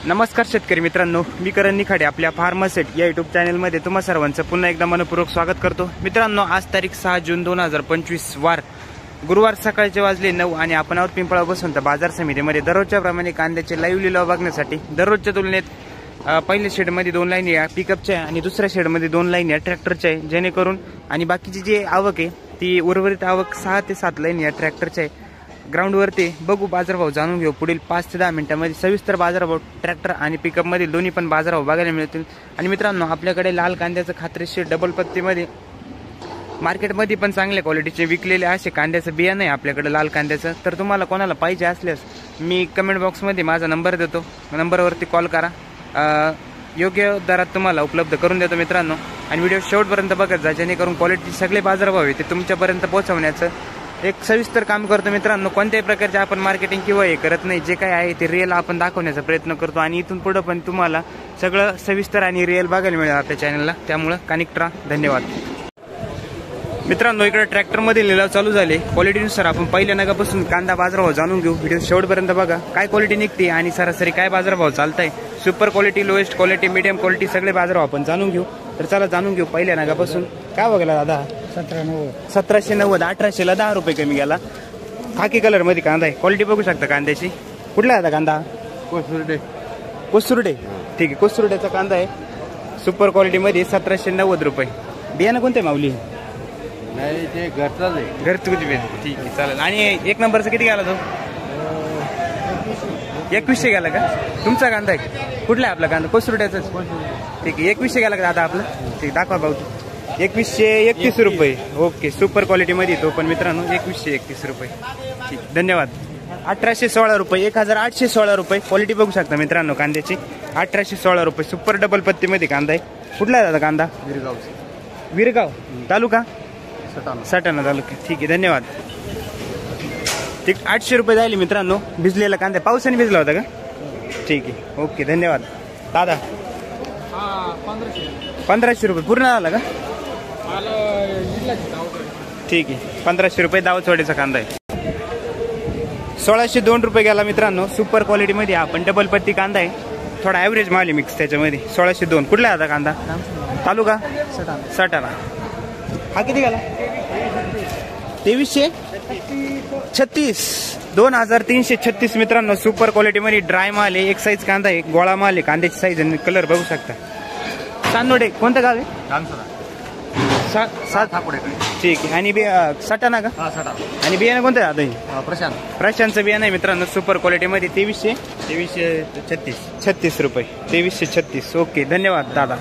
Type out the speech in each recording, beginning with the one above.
नमस्कार शेतकरी मित्रांनो, मी करण निखाडे आपल्या फार्मासेट या यूट्यूब चॅनलमध्ये तुम्हा सर्वांचं पुन्हा एकदा मनपूर्वक स्वागत करतो। मित्रांनो, आज तारीख 6 जून 2025 वार गुरुवार सकाळचे वाजले 9 आणि आपण आहोत पिंपळा बसवंत बाजार समितीमध्ये दररोजच्या प्रमाणे कांद्याचे लाईव्ह लिलाव बघण्यासाठी। दररोजच्या तुलनेत पहिल्या शेडमध्ये 2 लाईन या पिकअपच्या आणि दुसऱ्या शेडमध्ये 2 लाईन या ट्रॅक्टरच्या आहे, जेणेकरून आणि बाकीची जी आवक आहे ती उर्वरित आवक 6 ते 7 लाईन या ट्रॅक्टरच्या आहे। ग्राउंडवरती बघू, बाजारभाव जाणून घेऊ पुढील 5 ते 10 मिनिटांमध्ये। सविस्तर बाजारभाव ट्रॅक्टर आणि पिकअप मधील दोन्ही पण बाजारभाव बघायला मिळतील। आणि मित्रांनो, आपल्याकडे लाल कांद्याचं खात्रीशीर डबल पत्तीमध्ये मार्केटमध्ये पण चांगल्या क्वालिटीचे विकलेले असे कांद्याचं बियाणं आहे आपल्याकडे लाल कांद्याचं। तर तुम्हाला कोणाला पाहिजे असल्यास मी कमेंट बॉक्समध्ये माझा नंबर देतो, नंबरवरती कॉल करा, योग्य दरात तुम्हाला उपलब्ध करून देतो मित्रांनो। आणि व्हिडिओ शेवटपर्यंत बघत जा, जेणेकरून क्वालिटी सगळे बाजारभाव आहे ते तुमच्यापर्यंत पोहोचवण्याचं एक सविस्तर काम करतो मित्रांनो। कोणत्याही प्रकारचे आपण मार्केटिंग किंवा हे करत नाही, जे काय आहे ते रिअल आपण दाखवण्याचा प्रयत्न करतो आणि इथून पुढे पण तुम्हाला सगळं सविस्तर आणि रिअल बघायला मिळेल आपल्या चॅनलला, त्यामुळे कनेक्ट राहा। धन्यवाद मित्रांनो। इकडे ट्रॅक्टरमध्ये लिलाव चालू झाले, क्वालिटीनुसार आपण पहिल्या नगापासून कांदा बाजारभाव जाणून घेऊ। व्हिडिओ शेवटपर्यंत बघा, काय क्वालिटी निघते आणि सरासरी काय बाजारभाव चालताय, super quality, lowest quality, medium quality सगळे बाजारभाव आपण जाणून घेऊ। तर चला जाणून घेऊ पहिल्या नगापासून। काय बघायला दादा? 1790, 1800ला 10 रुपये कमी गेला। खाकी कलर मध्ये कांदा आहे, क्वालिटी बघू शकता कांद्याची। कुठला आहे आता कांदा? कोसुर्डे, ठीक आहे, कोसुर्ड्याचा कांदा आहे सुपर क्वालिटी मध्ये 1790 रुपये। बियाणं कोणते माऊली? नाही, ते घरचाच आहे, घरचुची बियाणं, ठीक आहे, चालेल। आणि 1 नंबरचा किती गेला तो? 2100 गेला का? तुमचा कांदा आहे? कुठला आहे आपला कांदा? कोसुर्ड्याचाच, ठीक आहे। 2100 गेला का दादा आपला? ठीक, दाखवा भाऊ। 2131 रुपये, ओके, सुपर क्वालिटी मध्ये तो पण मित्रांनो 2131 रुपये, ठीक, धन्यवाद। 1816 रुपये, 1816 रुपये, क्वालिटी बघू शकता मित्रांनो कांद्याची। 1816 रुपये, सुपर डबल पत्ती मध्ये कांदा आहे। कुठला आहे दादा कांदा? विरगाव तालुका सटाणा तालुका, ठीक आहे, धन्यवाद। ठीक, 800 रुपये जाईल मित्रांनो भिजलेला कांदा। पावसाने भिजला होता का? ठीक आहे, ओके, धन्यवाद दादा। 1500 रुपये पूर्ण आला का? ठीक आहे, 1500 रुपये दावचवाडीचा कांदा आहे। 1602 रुपये गेला मित्रांनो, सुपर क्वालिटी मध्ये आपण डबल पत्ती कांदा आहे, थोडा ॲव्हरेज माल आहे मिक्स त्याच्यामध्ये। 1602, कुठला आहे आता कांदा? तालुका सटाणा। हा किती गेला? 2336, 2336 मित्रांनो, सुपर क्वालिटी मध्ये ड्राय माल आहे, एक साईज कांदा आहे, गोळा माल आहे, कांद्याची साईज आणि कलर बघू शकता। सानोडे कोणतं गाव आहे? ठीक आहे। आणि सटाणा का? आणि बियाणं कोणतं आहे आता? प्रशांतचं बियाणं आहे मित्रांनो, सुपर क्वालिटी मध्ये 2336 रुपये, 2336, ओके, धन्यवाद दादा।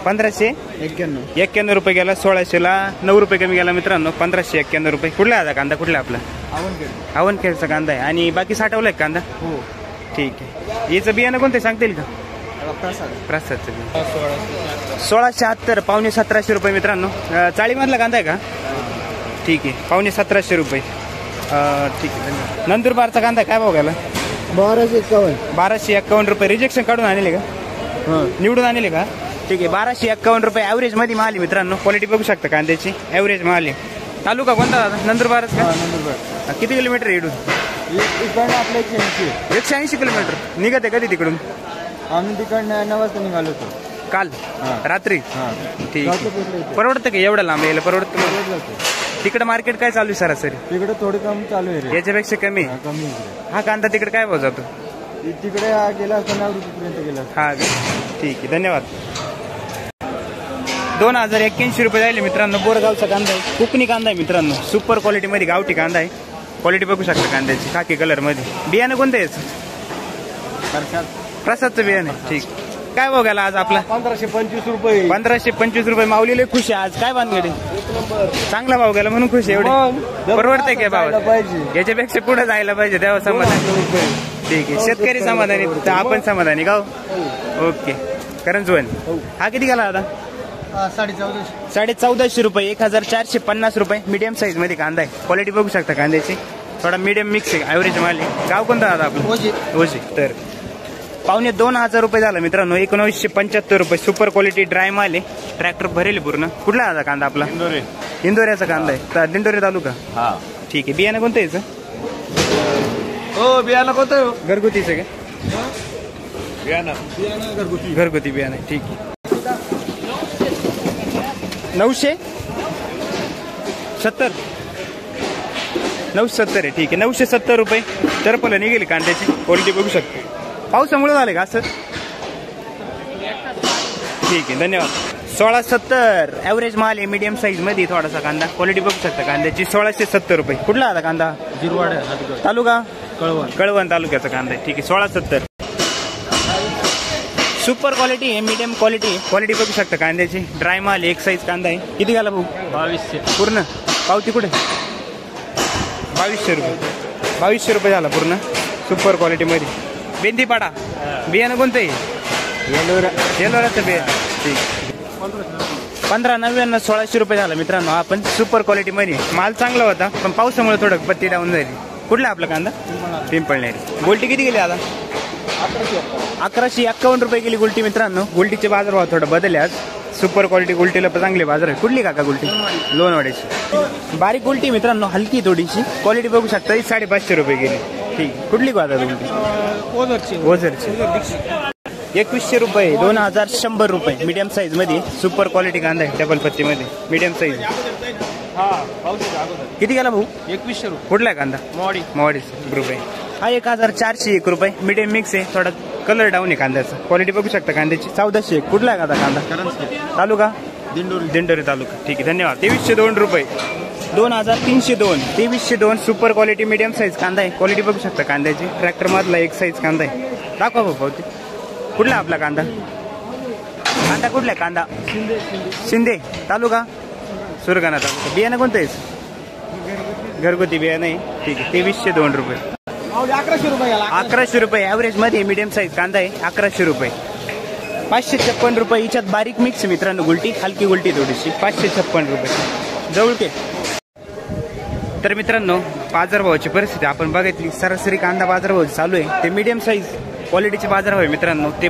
1591 रुपये गेला। 1600ला 9 रुपये कमी गेला मित्रांनो, 1591 रुपये। कुठला आहे आता कांदा? कुठला आपला? आवनखेडचा कांदा आहे। आणि बाकी साठवलाय कांदा? हो, ठीक आहे। याचं बियाणं कोणतं सांगता येईल का? प्रसादचं बियाणं 1670, पावणे 1700 रुपये मित्रांनो। चाळीमधला कांदा आहे का? ठीक आहे, पावणे 1700 रुपये, ठीक आहे, धन्यवाद। नंदुरबारचा कांदा काय भाव गेला? 1251 रुपये। रिजेक्शन काढून आणले का? निवडून आणले का? ठीक आहे, 1251 रुपये ॲव्हरेज मध्ये माल आहे मित्रांनो। क्वालिटी बघू शकता कांद्याची, ॲव्हरेज माल आहे। तालुका कोणता दादा? नंदुरबारच का? नंदुरबार। किती किलोमीटर इकडून? आपल्या 180 किलोमीटर। निघत आहे कधी तिकडून? आम्ही तिकडनं 9 वाजता निघालो होतो काल रात्री, ठीक आहे। परवडतं का एवढं लांब यायला? परवडतं? तिकडे मार्केट काय चालू आहे सरासरी? तिकडे थोडं कमी चालू आहे, याच्यापेक्षा कमी? हा कांदा तिकडे काय भाव जातो? तिकडे गेला 9 रुपयेपर्यंत गेला। हा, ठीक आहे, धन्यवाद। 2081 रुपये जाईल मित्रांनो, बोरगावचा कांदा आहे, कोकणी कांदा आहे मित्रांनो, सुपर क्वालिटी मध्ये गावठी कांदा आहे। क्वालिटी बघू शकता कांद्याची, खाकी कलर मध्ये। बियाणं कोणतं याचं? प्रसादचं बियाणं, ठीक। काय भाव गेला आज आपला? 1525 रुपये। 1525 रुपये। माऊलीला खुश आहे आज, काय बांधगडी? चांगला भाव गेला म्हणून खुश आहे। एवढे परवडतंय का भाव? याच्यापेक्षा पुढे जायला पाहिजे, तेव्हा समाधान, ठीक आहे। शेतकरी समाधानी तर आपण समाधानी गाव, ओके, करंजवन। हा किती गेला आता? 1450 रुपये, 1450 रुपये। मीडियम साईज मध्ये कांदा आहे, क्वालिटी बघू शकता कांद्याची, थोडा मीडियम मिक्स आहे, ॲव्हरेज माल आहे। गाव कोणता आता आपलं? ओझी। तर पावणे 2000 रुपये झाला मित्रांनो, 1975 रुपये, सुपर क्वालिटी ड्राय माल आहे, ट्रॅक्टर भरेल पूर्ण। कुठला आता कांदा आपला? इंदोऱ्याचा कांदा आहे, दिंडोरी तालुका, ठीक आहे। बियाणं कोणतं याचं? हो, बियाणं कोणतं? घरगुतीचं का? बियाणं घरगुती. घरगुती बियाणं आहे, ठीक आहे. 970 970 आहे, ठीक आहे. 970 रुपये टरफल निघेल कांद्याची. क्वालिटी बघू शकतो. पावसामुळे झाले का असं? ठीक आहे, धन्यवाद. 1670 ॲव्हरेज माल आहे, मीडियम साईज मध्ये थोडासा कांदा. क्वालिटी बघू शकता कांद्याची. 1670 रुपये. कुठला आता कांदा? जिरवाड तालुका कळवण. कळवण तालुक्याचा कांदा आहे, ठीक आहे. 1670 सुपर क्वालिटी आहे, मीडियम क्वालिटी आहे. क्वालिटी बघू शकता कांद्याची. ड्राय माल एक साईज कांदा आहे. किती घाला भाऊ? 2200 पूर्ण. पावती कुठे? 2200 रुपये. 2200 रुपये झाला पूर्ण. सुपर क्वालिटीमध्ये. बेंदीपाडा बियाणं कोणतं आहे? येलोराचं बियाणं, ठीक. 1599 1600 रुपये झाला मित्रांनो. आपण सुपर क्वालिटीमध्ये. माल चांगला होता पण पावसामुळे थोडं पत्ती डाऊन झाली. कुठला आपला कांदा? पिंपळनेरी. गोल्टी किती गेली आता? 1151 रुपये गेली गुलटी मित्रांनो. गुलटीचे बाजारभाव थोडं बदलले आज. सुपर क्वालिटी गुलटीला पण चांगले बाजार आहे. कुठली काका गुलटी? लोणवाड्याची. बारीक गुलटी मित्रांनो, हलकी थोडीशी. क्वालिटी बघू शकता. 550 रुपये गेली, ठीक. कुठली का आता गुलटी? ओझरची. 2100 रुपये. 2100 रुपये मीडियम साईज मध्ये. सुपर क्वालिटी कांदा आहे, डबल पत्ती मध्ये, मीडियम साईज. किती गेला भाऊ? 2100 रुपये. कुठला आहे कांदा? मोवाडी ग्रुप आहे. हा 1401 रुपये. मीडियम मिक्स आहे. थोडा कलर डाऊन आहे कांद्याचा. क्वालिटी बघू शकता कांद्याची. 1401. कुठला आहे कांदा? तालुका दिंडोरी तालुका, ठीक आहे. धन्यवाद. 2302 रुपये. 2302. 2302 सुपर क्वालिटी मीडियम साईज कांदा आहे. क्वालिटी बघू शकता कांद्याची. ट्रॅक्टर मधला एक साईज कांदा आहे. दाखवा भाऊ पावती. कुठला आपला कांदा? कुठला आहे कांदा? शिंदे तालुका सुरगाणा तालुका. बियाणं कोणतं आहे? घरगुती बियाणं आहे, ठीक आहे. 2302 रुपये. 1100 रुपये. 1100 रुपये ॲव्हरेज मध्ये मीडियम साईज कांदा आहे. 1100 रुपये. 556 रुपये. याच्यात बारीक मिक्स मित्रांनो गुलटी, हलकी गुलटी थोडीशी. 556 रुपये जवळके. तर मित्रांनो, बाजारभावाची परिस्थिती आपण बघितली. सरासरी कांदा बाजारभाव चालू आहे ते मीडियम साईज क्वालिटीचे बाजारभाव आहे मित्रांनो. ते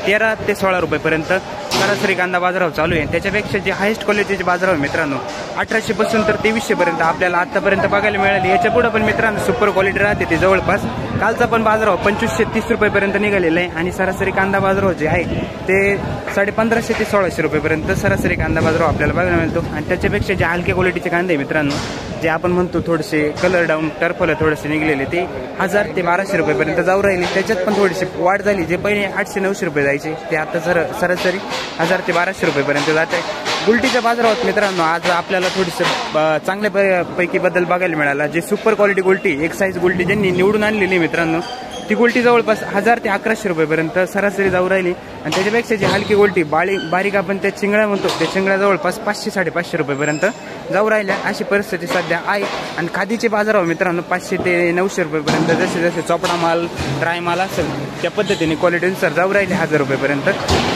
13 ते 16 रुपयेपर्यंत सरासरी कांदा बाजारभाव चालू आहे. त्याच्यापेक्षा जे हायेस्ट क्वालिटीचे बाजारभाव मित्रांनो 1800 पासून तर 2300 पर्यंत आपल्याला आतापर्यंत बघायला मिळाले. याच्या पुढे पण मित्रांनो सुपर क्वालिटी राहते ते जवळपास. कालचा पण बाजारभाव 2530 रुपयेपर्यंत निघालेला आहे. आणि सरासरी कांदा बाजारभाव जे आहे ते 1550 ते 1600 रुपयेपर्यंत सरासरी कांदा बाजारभाव आपल्याला बघायला मिळतो. आणि त्याच्यापेक्षा जे हलक्या क्वालिटीचे कांदे मित्रांनो, जे आपण म्हणतो थोडेसे कलर डाऊन टर्फल थोडेसे निघलेले, ते 1000 ते 1200 रुपयेपर्यंत जाऊ राहिले. त्याच्यात पण थोडीशी वाढ झाली. जे पहिले 800-900 रुपये जायचे ते आता सरासरी 1000 ते 1200 रुपयेपर्यंत जात आहे. गुलटीच्या बाजारात मित्रांनो आज आपल्याला थोडीसं चांगल्या पैकी बदल बघायला मिळाला. जे सुपर क्वालिटी गुलटी एक साईज गुलटी ज्यांनी निवडून आणलेली मित्रांनो, ती गुलटी जवळपास 1000 ते 1100 रुपयेपर्यंत सरासरी जाऊ राहिली. आणि त्याच्यापेक्षा जी हलकी गुलटी बारीक आपण त्या चिंगळ्या म्हणतो, त्या चिंगळ्या जवळपास 500-550 रुपयेपर्यंत जाऊ राहिल्या. अशी परिस्थिती सध्या आहे. आणि खादीचे बाजारावर मित्रांनो 500 ते 900 रुपयेपर्यंत जसे जसे चोपडा माल, ड्राय माल असेल त्या पद्धतीने क्वालिटीनुसार जाऊ राहिले 1000 रुपयेपर्यंत.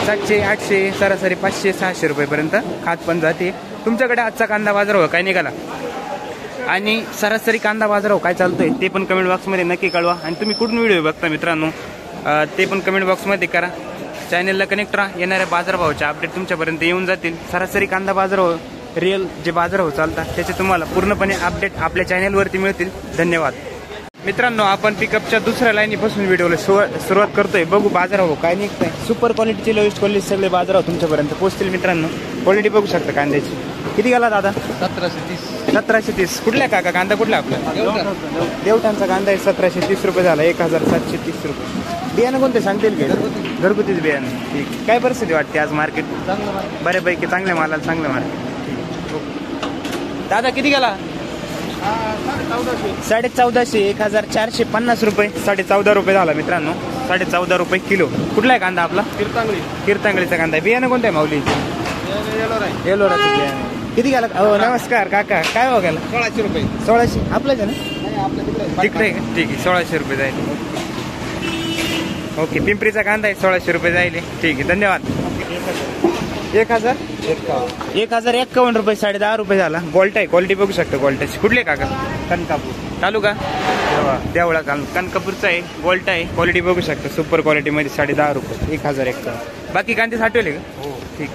700-800 सरासरी 500-600 रुपयेपर्यंत खात पण जाते. तुमच्याकडे आजचा कांदा बाजारावर काय निघाला आणि सरासरी कांदा बाजारावर काय चालतोय ते पण कमेंट बॉक्समध्ये नक्की कळवा. आणि तुम्ही कुठून व्हिडिओ बघता मित्रांनो ते पण कमेंट बॉक्समध्ये करा. चॅनलला कनेक्ट राहा. येणाऱ्या बाजारभावाचे अपडेट तुमच्यापर्यंत येऊन जातील. सरासरी कांदा बाजारावर रिअल जे बाजारभाव चालतात त्याचे तुम्हाला पूर्णपणे अपडेट आपल्या चॅनलवरती मिळतील. धन्यवाद मित्रांनो. आपण पिकअपच्या दुसऱ्या लाईनीपासून व्हिडिओला सुरुवात करतोय. बघू बाजारभाव काय निघतंय. सुपर क्वालिटीचे लोएस्ट क्वालिटी सगळे बाजारभाव तुमच्यापर्यंत पोहोचतील मित्रांनो. क्वालिटी बघू शकता कांद्याची. किती गेला दादा? 1730. कुठल्या काका कांदा कुठला आपला? देवठाणचा कांदा आहे. 1730 रुपये झाला. 1730 रुपये. बियाणं कोणते सांगतील का? घरगुतीच बियाणं, ठीक. काय परिस्थिती वाटते आज मार्केट? बऱ्यापैकी चांगल्या मालाला चांगलं मार्केट, ठीक. दादा किती गेला? 1450. 1450 रुपये. 14.5 रुपये झाला मित्रांनो. 14.5 रुपये किलो. कुठला आहे कांदा आपला? कीर्तांगळीचा कांदा आहे. बियाणं कोणतं आहे माऊली? येलोराचं बियाणं. किती गेला? हो नमस्कार काका. काय हो गेला? 1600 रुपये. 1600 आपलंच आहे ना? तिकडे ठीक आहे. 1600 रुपये जाईल. ओके. पिंपरीचा कांदा आहे. 1600 रुपये जाईल, ठीक आहे. धन्यवाद. 1051 रुपये. 10.5 रुपये झाला. गोल्ट आहे. क्वालिटी बघू शकता गोल्टाची. कुठले काका? कनकापूर तालुका देवळा. कनकापूरचा आहे. गोल्ट आहे. क्वालिटी बघू शकता सुपर क्वालिटीमध्ये. 10.5 रुपये. 1051. बाकी कांदे साठवले का? हो, ठीक.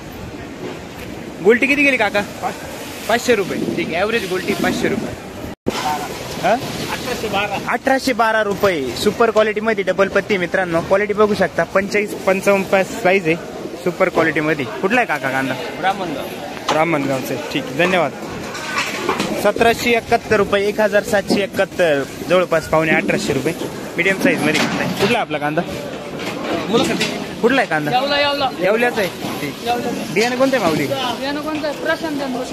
गोल्टी किती गेली काका? 500 रुपये, ठीक. ॲव्हरेज गोल्टी 500 रुपये. 1812 रुपये. सुपर क्वालिटी मध्ये डबल पत्ती मित्रांनो. क्वालिटी बघू शकता. 45-55 साईज आहे. सुपर क्वालिटी मध्ये. कुठला आहे काका कांदा? ब्राह्मणगावचा आहे. ठीक आहे, धन्यवाद. 1771 रुपये. 1771 जवळपास पावणे 1800 रुपये. मीडियम साईज मध्ये कांदा आहे. कुठला आहे आपला कांदा? कुठला आहे कांदा? येवल्याचा आहे. ठीक. बियाणं कोणतं आहे माऊली?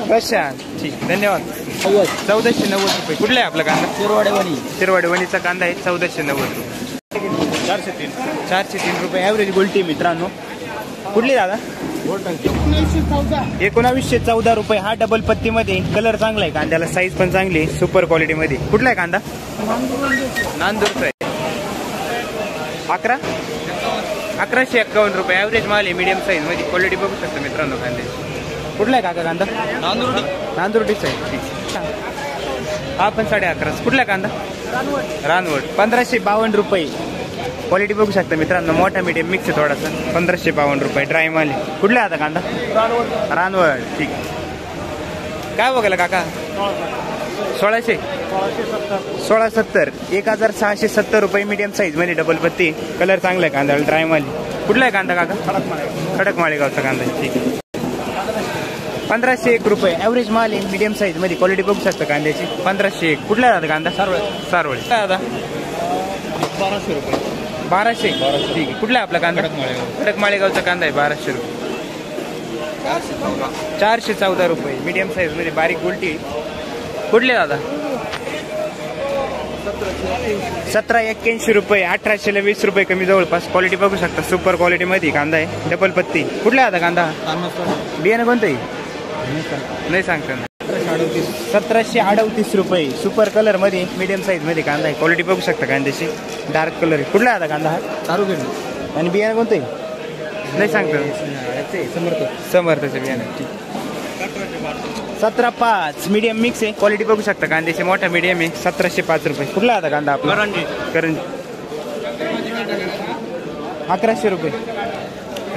प्रशांत. ठीक, धन्यवाद. 1490 रुपये. कुठला आहे आपला कांदा? शिरवाडेवाणीचा कांदा आहे. 1490 रुपये. 403 रुपये ॲव्हरेज गोल्टी मित्रांनो. कुठली दादा? 1914 रुपये. हा डबल पत्ती मध्ये. कलर चांगला आहे कांद्याला. साईज पण चांगली आहे. सुपर क्वालिटी मध्ये. कुठला आहे कांदा? नांदूरचा आहे. 1151 रुपये ॲव्हरेज माल आहे. मीडियम साईज मध्ये. क्वालिटी बघू शकता मित्रांनो कांद्याची. कुठला आहे काका कांदा? नांदुर्डीचा आहे. ठीक. हा पण 11.5. कुठला कांदा? रानवड. 1552 रुपये. क्वालिटी बघू शकता मित्रांनो. मोठा मीडियम मिक्स आहे थोडासा. 1552 रुपये ड्राय माल आहे. कुठला आता कांदा? रानवड. ठीक. काय बघायला काका? 1670. 1670 रुपये मीडियम साईज मध्ये डबल पत्ती. कलर चांगला आहे कांदा. ड्राय माल. कुठला आहे कांदा काका? खडक माळेगावचा कांदा आहे. ठीक. 1501 रुपये ॲव्हरेज माल आहे. मीडियम साईज मध्ये. क्वालिटी बघू शकता कांद्याची. 1501. कुठला आहे कांदा? सारवळ. काय आता? 1200. ठीक आहे. कुठला आहे आपला कांदा? खडक माळेगावचा कांदा आहे. 1200 रुपये. 414 रुपये मीडियम साईज मध्ये. बारीक गोल्टी. कुठले दादा? 1781 रुपये. 1820 रुपये कमी जवळपास. क्वालिटी बघू शकता. सुपर क्वालिटी मध्ये कांदा आहे. डबल पत्ती. कुठला आहे आता कांदा? बियाणं कोणतं आहे? नाही सांगता ना. 1738 रुपये. सुपर कलर मध्ये. मीडियम साईज मध्ये कांदा आहे. क्वालिटी बघू शकता कांद्याची. डार्क कलर आहे. कुठला आहे आता कांदा हा? आणि बियाणं कोणतं आहे? नाही सांगता. समर्थचं बियाणं. ठीक. 1705 मीडियम मिक्स आहे. क्वालिटी बघू शकता कांद्याची. मोठा मीडियम आहे. 1705 रुपये. कुठला आता कांदा आपला? करंजी. 1100 रुपये.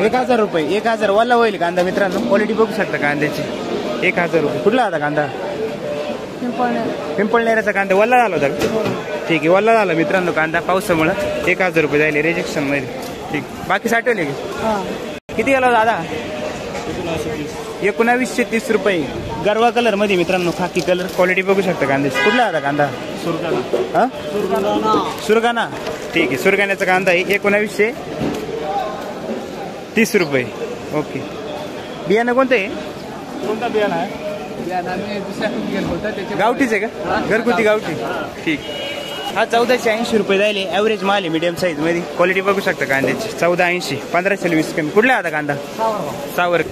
1000 रुपये. 1000 वल्ला होईल कांदा मित्रांनो. क्वालिटी बघू शकता कांद्याची. 1000 रुपये. कुठला आता कांदा? पिंपळनेराचा कांदा. वल्ला झाला होता. ठीक आहे, वल्ला झाला मित्रांनो कांदा पावसामुळे. 1000 रुपये जायले रिजेक्शन मध्ये. ठीक. बाकी साठवले की किती गेला दादा? 1930 रुपये. गरवा कलर मध्ये मित्रांनो. खाकी कलर. क्वालिटी बघू शकता कांद्याची. कुठला आता कांदा? सुरगाणा. ठीक आहे, सुरगाण्याचा कांदा आहे. 1930 रुपये. ओके. बियाणं कोणतं आहे? कोणता बियाणं आहे? गावठीच आहे का? घरगुती गावठी. ठीक. हा 1480 रुपये जायले. ॲव्हरेज माल आहे मीडियम साईज मध्ये. क्वालिटी बघू शकता कांद्याची. 1480. 1520 कमी. कुठला आता कांदा? सावर.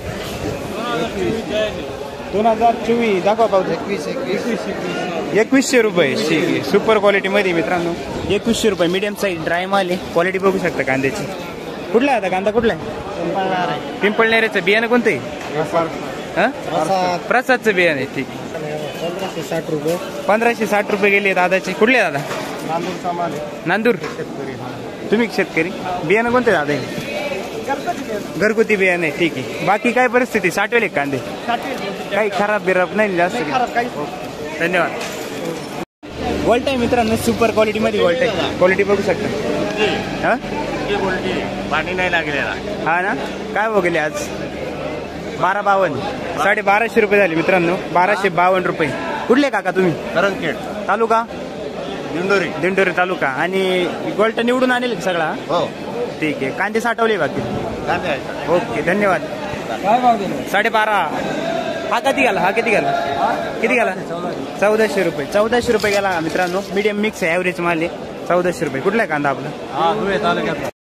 2024 दाखवा पाहू. 2100 रुपये. ठीक आहे. सुपर क्वालिटी मध्ये मित्रांनो. 2100 रुपये मीडियम साईज. ड्राय माल आहे. क्वालिटी बघू शकता कांद्याची. कुठला आता कांदा? कुठला आहे? पिंपळनेराचं. बियाणं कोणतं आहे? प्रसादचं बियाणं आहे. ठीक. 1560 रुपये. 1560 रुपये गेले दादाचे. कुठले दादा? नांदूर. तुम्ही शेतकरी. बियाणं कोणते दादा? घरगुती बियाणं आहे. ठीक आहे. बाकी काय परिस्थिती? साठवले कांदे? काही खराब बिराब नाही जास्त? धन्यवाद. वॉल्ट आहे मित्रांनो. सुपर क्वालिटी मध्ये वॉल्ट आहे. क्वालिटी बघू शकता. हा पाणी नाही लागलेला. हा ना. काय बघले आज? 1252. 1250 रुपये झाले मित्रांनो. 1252 रुपये. कुठले काका तुम्ही? करंजखेड तालुका? दिंडोरी तालुका. आणि गोल्ट निवडून आणेल सगळा? हो. ठीक आहे. कांदे साठवले बाकी? ओके, धन्यवाद. 12.5. हा किती गेला? किती गेला? 1400 रुपये. 1400 रुपये गेला मित्रांनो. मीडियम मिक्स आहे. ॲव्हरेज माल आहे. 1400 रुपये. कुठला कांदा आपला? धुळे तालुक्यात.